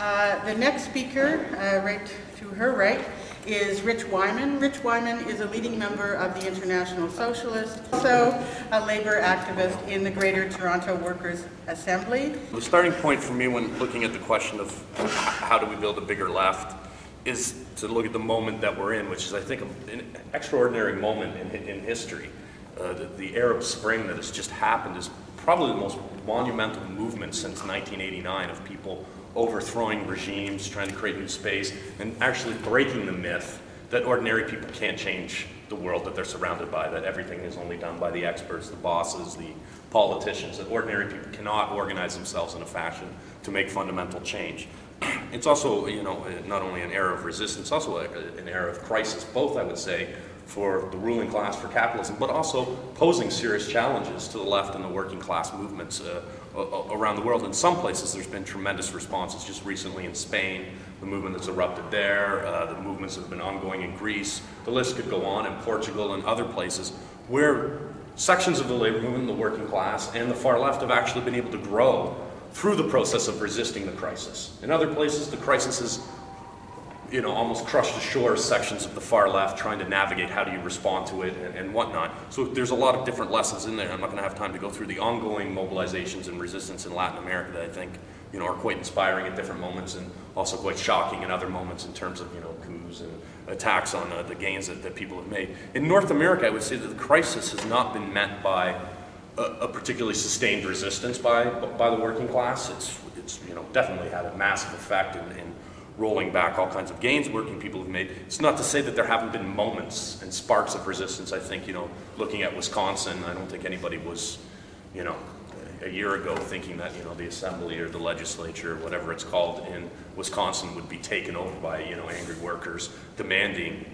The next speaker, right to her right, is Ritch Whyman. Ritch Whyman is a leading member of the International Socialists, also a labor activist in the Greater Toronto Workers' Assembly. The starting point for me when looking at the question of how do we build a bigger left is to look at the moment that we're in, which is, I think, an extraordinary moment in history. The Arab Spring that has just happened is probably the most monumental movement since 1989 of people overthrowing regimes, trying to create new space, and actually breaking the myth that ordinary people can't change the world that they're surrounded by, that everything is only done by the experts, the bosses, the politicians, that ordinary people cannot organize themselves in a fashion to make fundamental change. It's also, not only an era of resistance, also an era of crisis, both, I would say, for the ruling class, for capitalism, but also posing serious challenges to the left and the working class movements around the world. In some places, there's been tremendous responses. Just recently in Spain, the movement that's erupted there, the movements that have been ongoing in Greece. The list could go on in Portugal and other places where sections of the labor movement, the working class, and the far left have actually been able to grow through the process of resisting the crisis. In other places, the crisis has almost crushed ashore sections of the far left trying to navigate how do you respond to it and whatnot. So there's a lot of different lessons in there. I'm not going to have time to go through the ongoing mobilizations and resistance in Latin America that I think are quite inspiring at different moments and also quite shocking in other moments in terms of coups and attacks on the gains that people have made. In North America, I would say that the crisis has not been met by a particularly sustained resistance by the working class. It's definitely had a massive effect in rolling back all kinds of gains working people have made. It's not to say that there haven't been moments and sparks of resistance. I think, looking at Wisconsin, I don't think anybody was, a year ago thinking that, the assembly or the legislature, or whatever it's called in Wisconsin would be taken over by, angry workers demanding,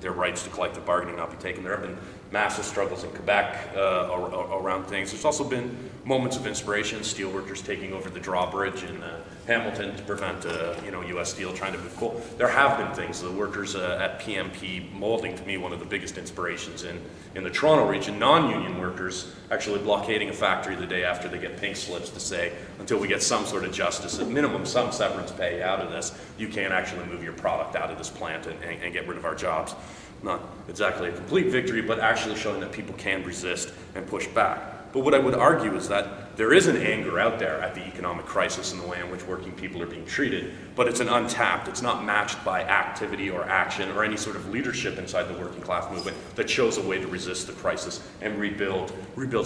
their rights to collective bargaining not be taken. There have been massive struggles in Quebec around things. There's also been moments of inspiration, steelworkers taking over the drawbridge in Hamilton to prevent, U.S. Steel trying to move coal. There have been things. The workers at PMP molding, to me, one of the biggest inspirations in the Toronto region. Non-union workers actually blockading a factory the day after they get pink slips to say, until we get some sort of justice, at minimum some severance pay out of this, you can't actually move your product out of this plant and get rid of our jobs. Not exactly a complete victory, but actually showing that people can resist and push back. But what I would argue is that there is an anger out there at the economic crisis and the way in which working people are being treated, but it's an untapped, it's not matched by activity or action or any sort of leadership inside the working class movement that shows a way to resist the crisis and rebuild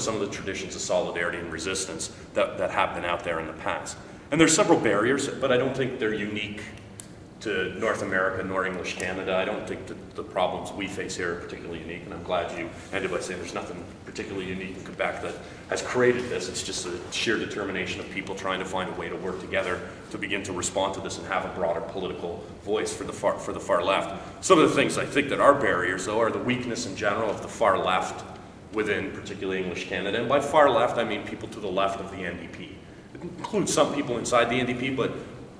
some of the traditions of solidarity and resistance that have been out there in the past. And there's several barriers, but I don't think they're unique to North America nor English Canada. I don't think that the problems we face here are particularly unique, and I'm glad you ended by saying there's nothing particularly unique in Quebec that has created this. It's just a sheer determination of people trying to find a way to work together to begin to respond to this and have a broader political voice for the far left. Some of the things I think that are barriers, though, are the weakness in general of the far left within particularly English Canada. And by far left, I mean people to the left of the NDP. It includes some people inside the NDP, but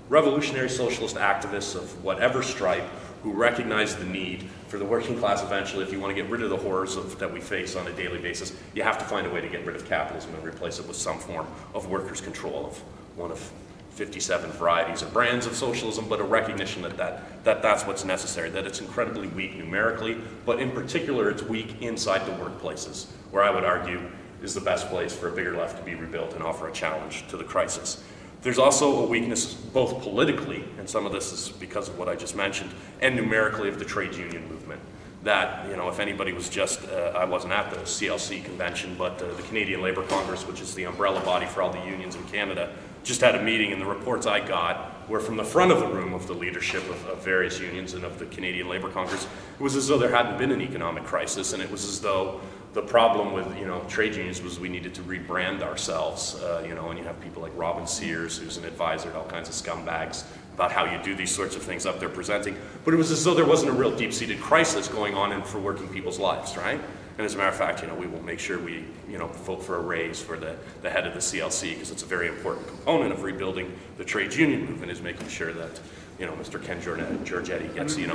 revolutionary socialist activists of whatever stripe who recognize the need for the working class eventually. If you want to get rid of the horrors that we face on a daily basis, you have to find a way to get rid of capitalism and replace it with some form of workers' control of one of 57 varieties or brands of socialism, but a recognition that that's what's necessary, that it's incredibly weak numerically, but in particular it's weak inside the workplaces, where I would argue is the best place for a bigger left to be rebuilt and offer a challenge to the crisis. There's also a weakness both politically, and some of this is because of what I just mentioned, and numerically of the trade union movement. That, if anybody was just, I wasn't at the CLC convention, but the Canadian Labour Congress, which is the umbrella body for all the unions in Canada, just had a meeting, and the reports I got were from the front of the room of the leadership of various unions and of the Canadian Labour Congress. It was as though there hadn't been an economic crisis, and it was as though the problem with trade unions was we needed to rebrand ourselves, and you have people like Robin Sears, who's an advisor to all kinds of scumbags about how you do these sorts of things up there presenting. But it was as though there wasn't a real deep-seated crisis going on for working people's lives, right? And as a matter of fact, we will make sure we vote for a raise for the head of the CLC, because it's a very important component of rebuilding the trade union movement, is making sure that Mr. Ken Giorgetti gets, his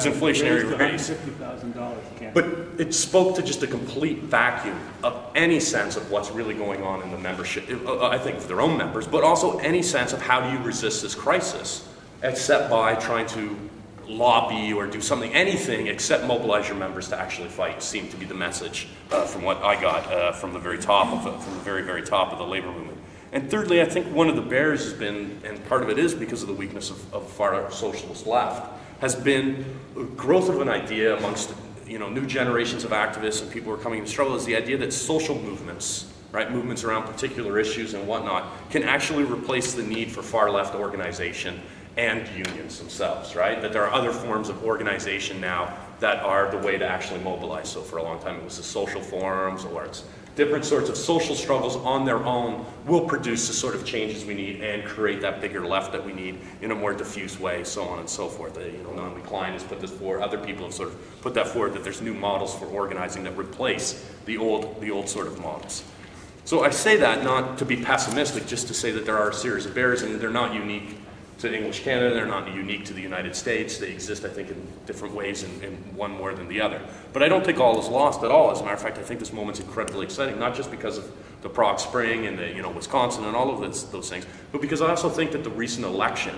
inflationary raise. $50,000. But it spoke to just a complete vacuum of any sense of what's really going on in the membership, I think of their own members, but also any sense of how do you resist this crisis, except by trying to lobby or do something, anything except mobilize your members to actually fight, seemed to be the message from what I got from the very top of from the very, very top of the labor movement. And thirdly, I think one of the barriers has been, and part of it is because of the weakness of far socialist left, has been growth of an idea amongst new generations of activists and people who are coming into struggle, is the idea that social movements, right, movements around particular issues and whatnot, can actually replace the need for far left organization and unions themselves, right? That there are other forms of organization now that are the way to actually mobilize. So for a long time it was the social forums, or it's different sorts of social struggles on their own will produce the sort of changes we need and create that bigger left that we need in a more diffuse way, so on and so forth. Naomi Klein has put this forward, other people have sort of put that forward, that there's new models for organizing that replace the old sort of models. So I say that not to be pessimistic, just to say that there are a series of barriers, and they're not unique to English Canada, they're not unique to the United States. They exist, I think, in different ways, and one more than the other. But I don't think all is lost at all. As a matter of fact, I think this moment's incredibly exciting, not just because of the Prague Spring and the Wisconsin and all of those things, but because I also think that the recent election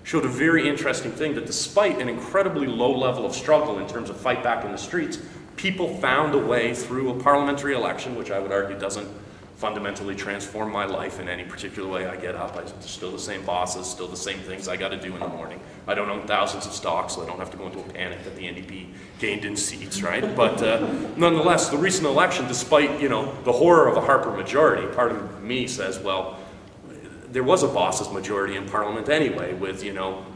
showed a very interesting thing, that despite an incredibly low level of struggle in terms of fight back in the streets, people found a way through a parliamentary election, which I would argue doesn't fundamentally transform my life in any particular way. I get up, I'm still the same bosses, still the same things I got to do in the morning. I don't own thousands of stocks, so I don't have to go into a panic that the NDP gained in seats, right? But nonetheless, the recent election, despite the horror of a Harper majority, part of me says, well, there was a boss's majority in Parliament anyway, with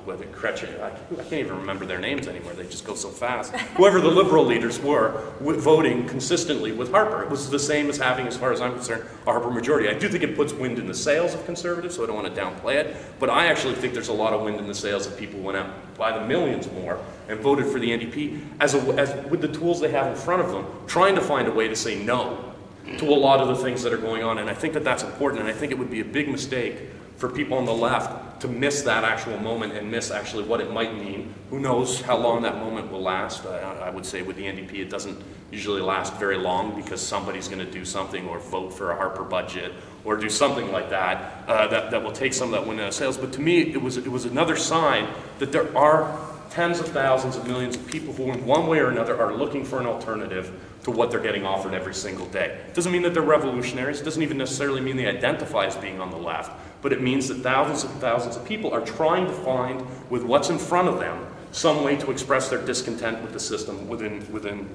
whether Ritch, I can't even remember their names anymore. They just go so fast. Whoever the Liberal leaders were, voting consistently with Harper. It was the same as having, as far as I'm concerned, a Harper majority. I do think it puts wind in the sails of Conservatives, so I don't want to downplay it. But I actually think there's a lot of wind in the sails of people who went out by the millions more and voted for the NDP as with the tools they have in front of them, trying to find a way to say no to a lot of the things that are going on. And I think that that's important, and I think it would be a big mistake for people on the left to miss that actual moment and miss actually what it might mean. Who knows how long that moment will last. I would say with the NDP it doesn't usually last very long, because somebody's going to do something or vote for a Harper budget or do something like that that will take some of that wind out of sails. But to me it was another sign that there are tens of thousands of millions of people who in one way or another are looking for an alternative to what they're getting offered every single day. It doesn't mean that they're revolutionaries. It doesn't even necessarily mean they identify as being on the left. But it means that thousands and thousands of people are trying to find, with what's in front of them, some way to express their discontent with the system within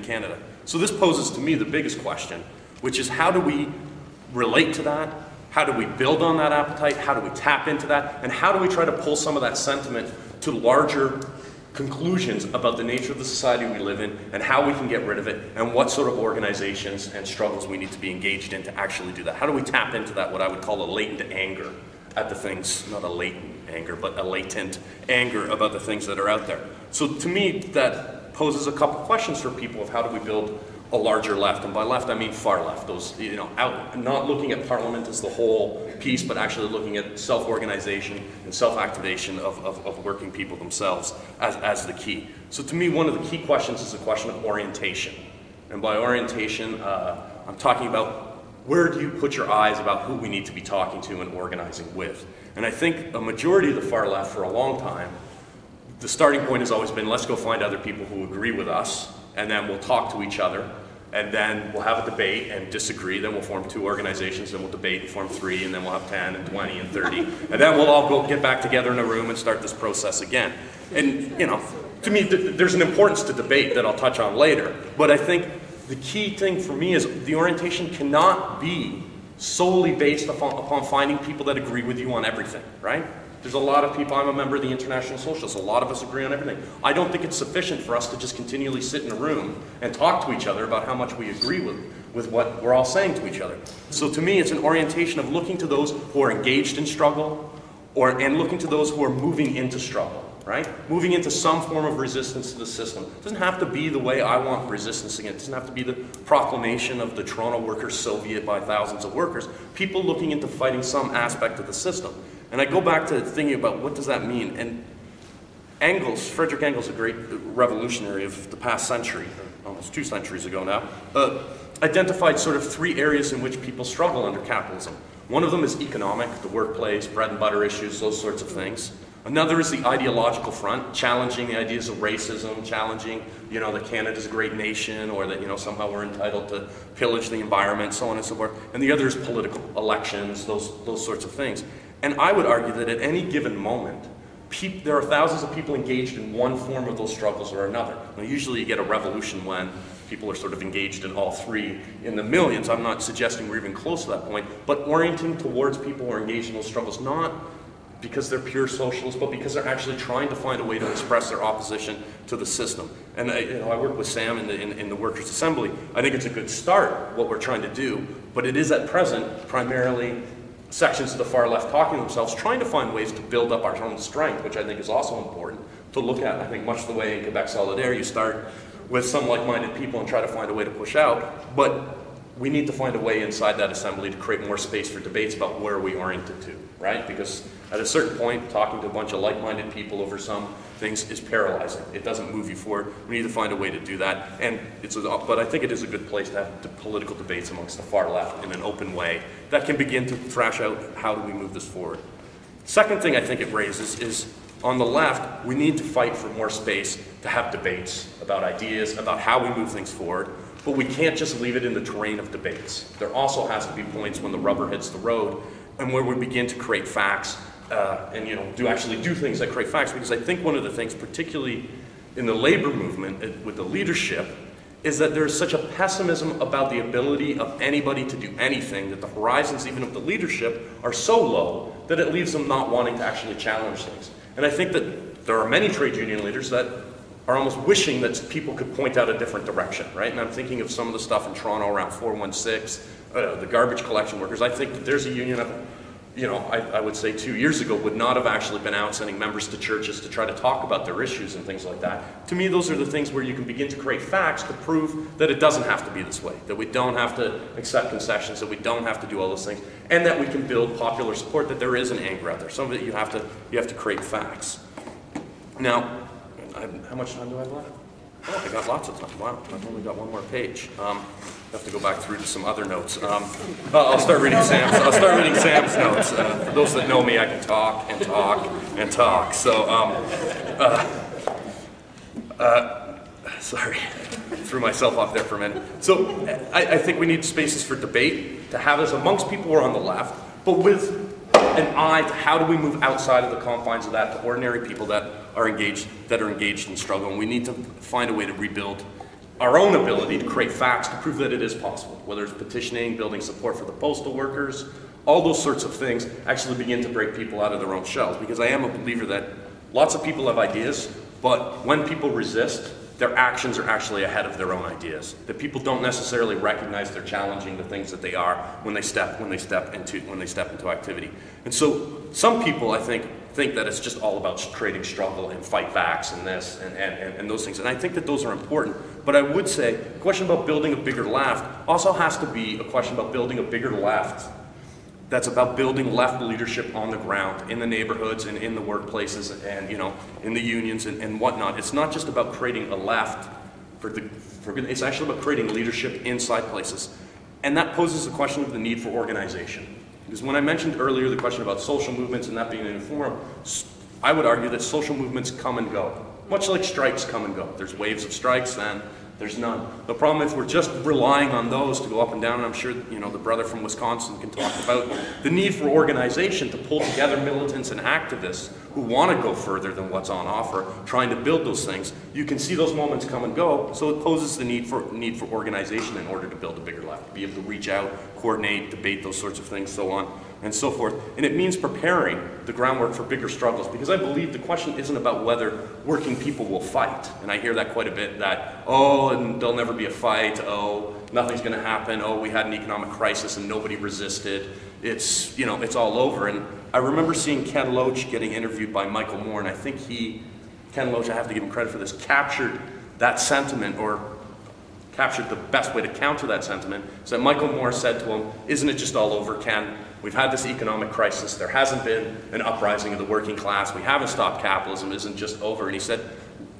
Canada. So this poses to me the biggest question, which is how do we relate to that? How do we build on that appetite? How do we tap into that? And how do we try to pull some of that sentiment to larger conclusions about the nature of the society we live in and how we can get rid of it, and what sort of organizations and struggles we need to be engaged in to actually do that? How do we tap into that, what I would call a latent anger at the things, not a latent anger, but a latent anger about the things that are out there? So to me, that poses a couple questions for people of how do we build a larger left, and by left I mean far left, those, out, not looking at Parliament as the whole piece, but actually looking at self-organization and self-activation of working people themselves as the key. So to me, one of the key questions is a question of orientation. And by orientation, I'm talking about where do you put your eyes about who we need to be talking to and organizing with. And I think a majority of the far left for a long time, the starting point has always been, let's go find other people who agree with us, and then we'll talk to each other, and then we'll have a debate and disagree, then we'll form 2 organizations, then we'll debate and form 3, and then we'll have 10 and 20 and 30, and then we'll all go get back together in a room and start this process again. And, to me, there's an importance to debate that I'll touch on later, but I think the key thing for me is the orientation cannot be solely based upon finding people that agree with you on everything, right? There's a lot of people, I'm a member of the International Socialists, a lot of us agree on everything. I don't think it's sufficient for us to just continually sit in a room and talk to each other about how much we agree with what we're all saying to each other. So to me, it's an orientation of looking to those who are engaged in struggle, and looking to those who are moving into struggle, right? Moving into some form of resistance to the system. It doesn't have to be the way I want resistance again. It doesn't have to be the proclamation of the Toronto Workers' Soviet by thousands of workers. People looking into fighting some aspect of the system. And I go back to thinking about what does that mean? And Frederick Engels, a great revolutionary of the past century, or almost 2 centuries ago now, identified sort of 3 areas in which people struggle under capitalism. One of them is economic, the workplace, bread and butter issues, those sorts of things. Another is the ideological front, challenging the ideas of racism, challenging, that Canada's a great nation, or that, somehow we're entitled to pillage the environment, so on and so forth. And the other is political, elections, those sorts of things. And I would argue that at any given moment, there are thousands of people engaged in one form of those struggles or another. Now, usually you get a revolution when people are sort of engaged in all 3 in the millions. I'm not suggesting we're even close to that point, but orienting towards people who are engaged in those struggles, not because they're pure socialists, but because they're actually trying to find a way to express their opposition to the system. And I work with Sam in the Workers' Assembly. I think it's a good start, what we're trying to do, but it is at present primarily sections of the far left talking to themselves, trying to find ways to build up our own strength, which I think is also important to look at. I think much the way in Quebec Solidaire, you start with some like-minded people and try to find a way to push out, but we need to find a way inside that assembly to create more space for debates about where we oriented to, right? Because at a certain point, talking to a bunch of like-minded people over some things is paralyzing. It doesn't move you forward. We need to find a way to do that. And but I think it is a good place to have the political debates amongst the far left in an open way that can begin to thrash out how do we move this forward. Second thing I think it raises is on the left, we need to fight for more space to have debates about ideas, about how we move things forward. But we can't just leave it in the terrain of debates. There also has to be points when the rubber hits the road and where we begin to create facts and actually do things that create facts. Because I think one of the things, particularly in the labor movement with the leadership, is that there's such a pessimism about the ability of anybody to do anything, that the horizons even of the leadership are so low that it leaves them not wanting to actually challenge things. And I think that there are many trade union leaders that are almost wishing that people could point out a different direction, right? And I'm thinking of some of the stuff in Toronto around 416, the garbage collection workers. I think that there's a union of, I would say 2 years ago would not have actually been out sending members to churches to try to talk about their issues and things like that. To me, those are the things where you can begin to create facts to prove that it doesn't have to be this way, that we don't have to accept concessions, that we don't have to do all those things, and that we can build popular support, that there is an anger out there. Some of it you have to create facts. Now, how much time do I have left? Oh, I got lots of time. Wow, I've only got one more page. I have to go back through to some other notes. I'll start reading Sam's notes. For those that know me, I can talk and talk and talk. So, sorry, threw myself off there for a minute. So, I think we need spaces for debate to have us amongst people who are on the left, but with an eye to how do we move outside of the confines of that to ordinary people that are engaged in struggle. And we need to find a way to rebuild our own ability to create facts to prove that it is possible, whether it's petitioning, building support for the postal workers, all those sorts of things actually begin to break people out of their own shells. Because I am a believer that lots of people have ideas, but when people resist, their actions are actually ahead of their own ideas. That people don't necessarily recognize they're challenging the things that they are when they step into activity. And so some people, I think that it's just all about creating struggle and fight backs and this and those things. And I think that those are important. But I would say the question about building a bigger left also has to be a question about building a bigger left that's about building left leadership on the ground, in the neighborhoods and in the workplaces and in the unions and whatnot. It's not just about creating a left it's actually about creating leadership inside places. And that poses the question of the need for organization. Because when I mentioned earlier the question about social movements and that being a new forum, I would argue that social movements come and go, much like strikes come and go. There's waves of strikes, then there's none. The problem is we're just relying on those to go up and down, and I'm sure the brother from Wisconsin can talk about the need for organization to pull together militants and activists who want to go further than what's on offer, trying to build those things. You can see those moments come and go, so it poses the need for organization in order to build a bigger left, to be able to reach out, coordinate, debate those sorts of things, so on and so forth. And it means preparing the groundwork for bigger struggles, because I believe the question isn't about whether working people will fight. And I hear that quite a bit, that, and there'll never be a fight, nothing's going to happen, we had an economic crisis and nobody resisted, it's all over. And I remember seeing Ken Loach getting interviewed by Michael Moore, and I think Ken Loach, I have to give him credit for this, captured that sentiment, or captured the best way to counter that sentiment is that Michael Moore said to him, isn't it just all over, Ken? We've had this economic crisis. There hasn't been an uprising of the working class. We haven't stopped capitalism. Isn't just over. And he said,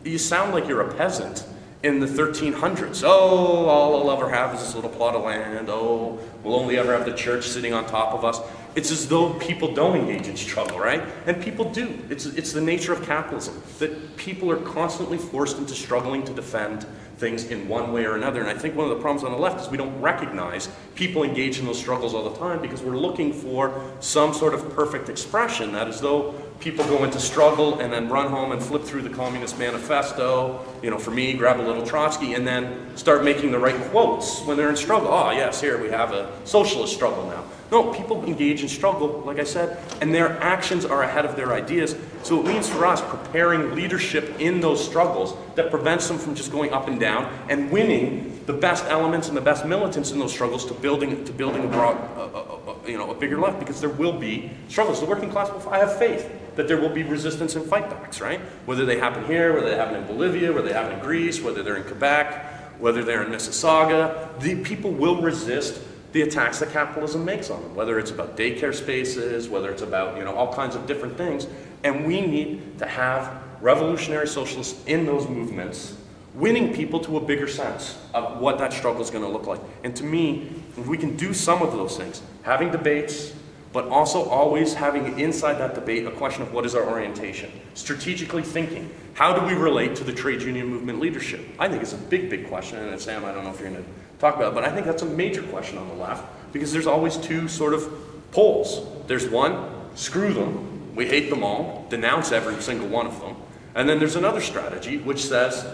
you sound like you're a peasant in the 1300s. Oh, all I'll ever have is this little plot of land. Oh, we'll only ever have the church sitting on top of us. It's as though people don't engage in struggle, right? And people do. It's the nature of capitalism, that people are constantly forced into struggling to defend things in one way or another. And I think one of the problems on the left is we don't recognize people engage in those struggles all the time because we're looking for some sort of perfect expression, that as though people go into struggle and then run home and flip through the Communist Manifesto, you know, for me, grab a little Trotsky, and then start making the right quotes when they're in struggle. Oh, yes, here we have a socialist struggle now. No, people engage in struggle, like I said, and their actions are ahead of their ideas. So it means for us preparing leadership in those struggles that prevents them from just going up and down and winning the best elements and the best militants in those struggles to building a broad, a bigger left, because there will be struggles. The working class will, I have faith that there will be resistance and fightbacks, right? Whether they happen here, whether they happen in Bolivia, whether they happen in Greece, whether they're in Quebec, whether they're in Mississauga, the people will resist the attacks that capitalism makes on them, whether it's about daycare spaces, whether it's about, all kinds of different things. And we need to have revolutionary socialists in those movements, winning people to a bigger sense of what that struggle is going to look like. And to me, if we can do some of those things, having debates, but also always having inside that debate a question of what is our orientation, strategically thinking, how do we relate to the trade union movement leadership? I think it's a big, big question, and Sam, I don't know if you're going to talk about it, but I think that's a major question on the left, because there's always two sort of poles. There's one, screw them, we hate them all, denounce every single one of them. And then there's another strategy which says,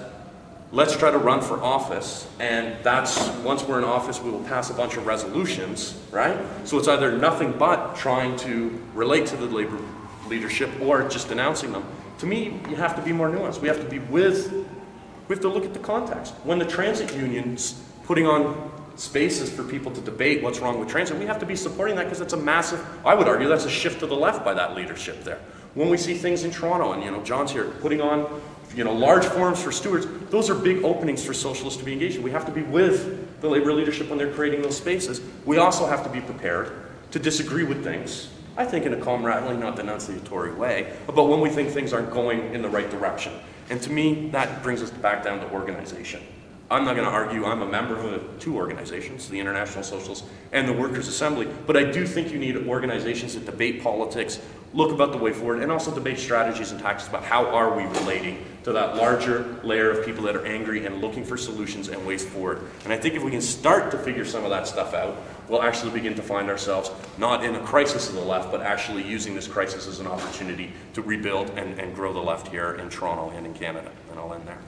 let's try to run for office, and that's, once we're in office, we will pass a bunch of resolutions, right? So it's either nothing but trying to relate to the labor leadership or just denouncing them. To me, you have to be more nuanced. We have to be we have to look at the context. When the transit unions putting on spaces for people to debate what's wrong with transit, we have to be supporting that because it's a massive, I would argue that's a shift to the left by that leadership there. When we see things in Toronto, and John's here, putting on large forums for stewards, those are big openings for socialists to be engaged in. We have to be with the labor leadership when they're creating those spaces. We also have to be prepared to disagree with things, I think in a comradely, not denunciatory way, but when we think things aren't going in the right direction. And to me, that brings us back down to organization. I'm not going to argue, I'm a member of two organizations, the International Socialists and the Workers' Assembly, but I do think you need organizations that debate politics, look about the way forward, and also debate strategies and tactics about how are we relating to that larger layer of people that are angry and looking for solutions and ways forward. And I think if we can start to figure some of that stuff out, we'll actually begin to find ourselves not in a crisis of the left, but actually using this crisis as an opportunity to rebuild and grow the left here in Toronto and in Canada. And I'll end there.